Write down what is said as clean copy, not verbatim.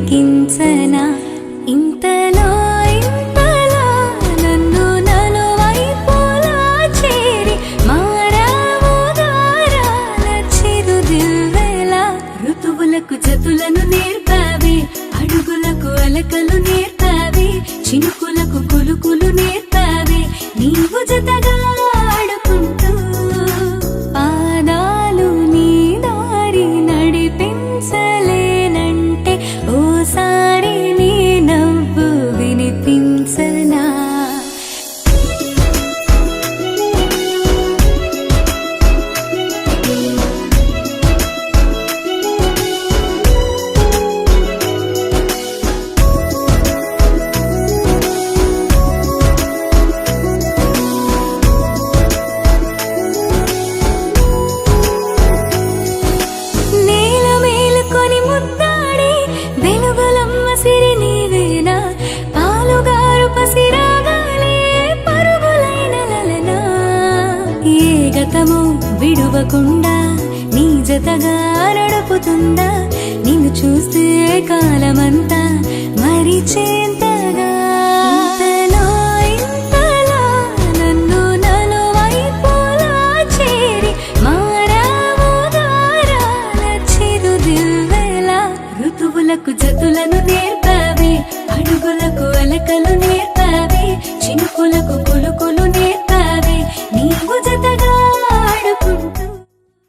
పులకించనా ఇంతలో ఇంతలా నన్ను నలువైపులా చేరి మారావు దారాల చిరుదివ్వెలా ఋతువులకు జతులను నేర్పావే అడుగులకు అలకలు నేర్పావే చినుకులకు కులుకులు నేర్పావే నీవు జతగా ఆడుకుంటూ పాదాలు నీ దారి నడిపించలేనంటే ఓసారి నీ నవ్వు వినిపించనా విడువకుండా నీ జతగా నడుపుతుందా నిన్ను చూస్తే కాలమంతా మరిచేంతగా ఇంతలో ఇంతలా నన్ను నలువైపులా చేరి మారావు దారాల చిరుదివ్వెలా ఋతువులకు జతులను నేర్ప